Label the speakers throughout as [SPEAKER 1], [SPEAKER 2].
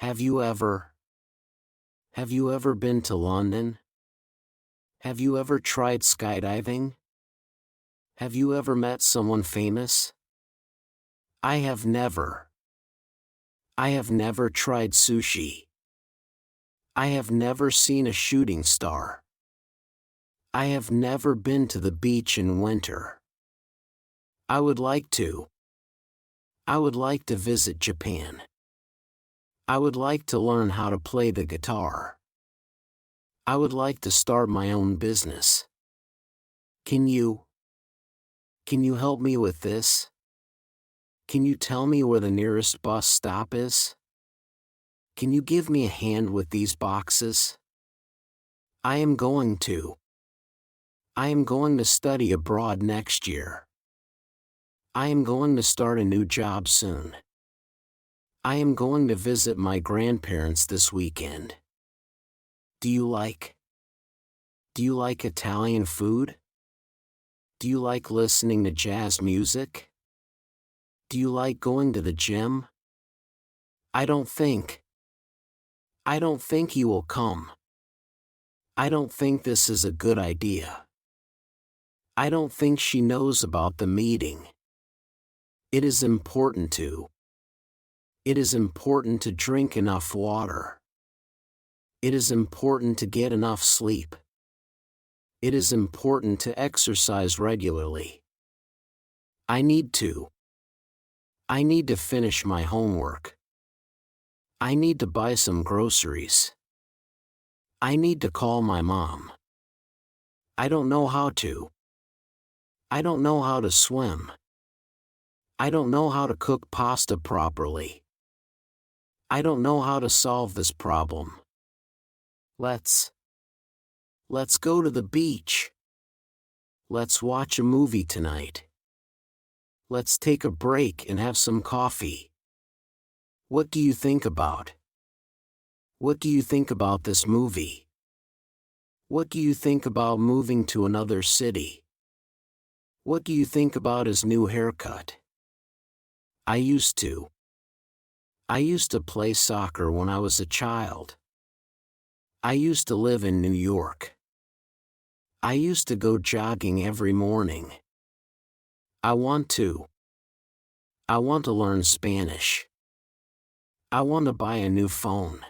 [SPEAKER 1] Have you ever? Have you ever been to London? Have you ever tried skydiving? Have you ever met someone famous? I have never. I have never tried sushi. I have never seen a shooting star. I have never been to the beach in winter. I would like to. I would like to visit Japan. I would like to learn how to play the guitar. I would like to start my own business. Can you help me with this? Can you tell me where the nearest bus stop is? Can you give me a hand with these boxes? I am going to study abroad next year. I am going to start a new job soon. I am going to visit my grandparents this weekend. Do you like Italian food? Do you like listening to jazz music? Do you like going to the gym? I don't think you will come. I don't think this is a good idea. I don't think she knows about the meeting. It is important to drink enough water. It is important to get enough sleep. It is important to exercise regularly. I need to finish my homework. I need to buy some groceries. I need to call my mom. I don't know how to. I don't know how to swim. I don't know how to cook pasta properly. I don't know how to solve this problem. Let's go to the beach. Let's watch a movie tonight. Let's take a break and have some coffee. What do you think about? What do you think about this movie? What do you think about moving to another city? What do you think about his new haircut? I used to play soccer when I was a child. I used to live in New York. I used to go jogging every morning. I want to learn Spanish. I want to buy a new phone.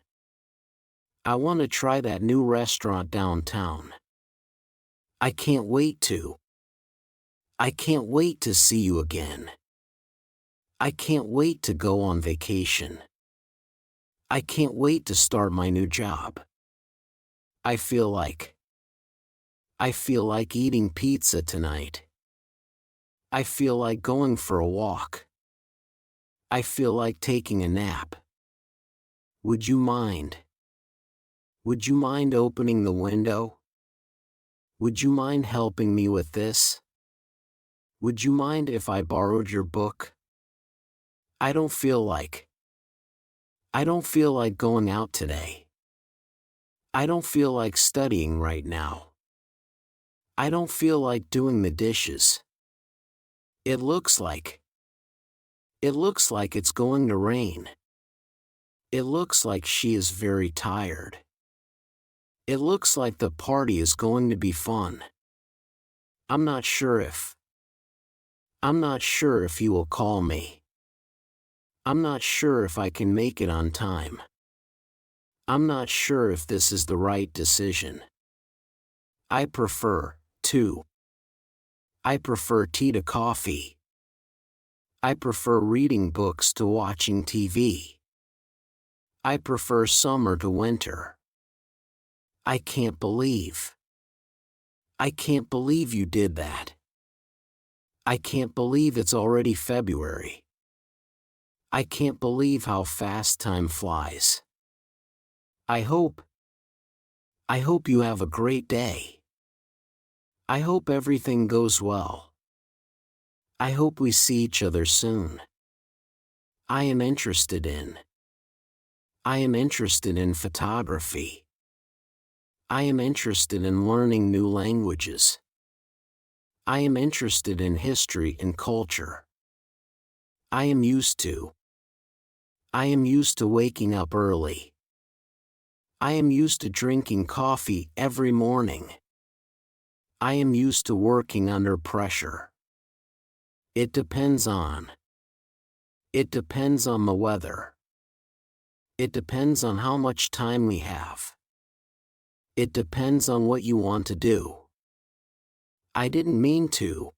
[SPEAKER 1] I want to try that new restaurant downtown. I can't wait to see you again. I can't wait to go on vacation. I can't wait to start my new job. I feel like eating pizza tonight. I feel like going for a walk. I feel like taking a nap. Would you mind opening the window? Would you mind helping me with this? Would you mind if I borrowed your book? I don't feel like going out today. I don't feel like studying right now. I don't feel like doing the dishes. It looks like it's going to rain. It looks like she is very tired. It looks like the party is going to be fun. I'm not sure if you will call me. I'm not sure if I can make it on time. I'm not sure if this is the right decision. I prefer tea to coffee. I prefer reading books to watching TV. I prefer summer to winter. I can't believe you did that. I can't believe it's already February. I can't believe how fast time flies. I hope you have a great day. I hope everything goes well. I hope we see each other soon. I am interested in photography. I am interested in learning new languages. I am interested in history and culture. I am used to I am used to waking up early. I am used to drinking coffee every morning. I am used to working under pressure. It depends on. It depends on the weather. It depends on how much time we have. It depends on what you want to do. I didn't mean to.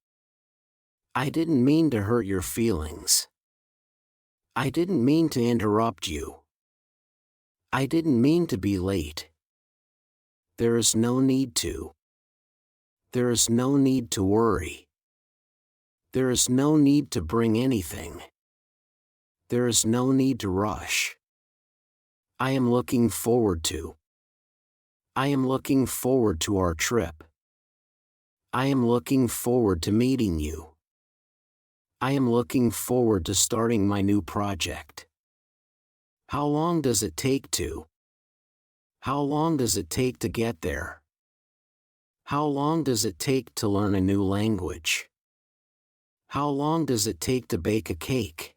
[SPEAKER 1] I didn't mean to hurt your feelings. I didn't mean to interrupt you. I didn't mean to be late. There is no need to. There is no need to worry. There is no need to bring anything. There is no need to rush. I am looking forward to. I am looking forward to our trip. I am looking forward to meeting you. I am looking forward to starting my new project. How long does it take to? How long does it take to get there? How long does it take to learn a new language? How long does it take to bake a cake?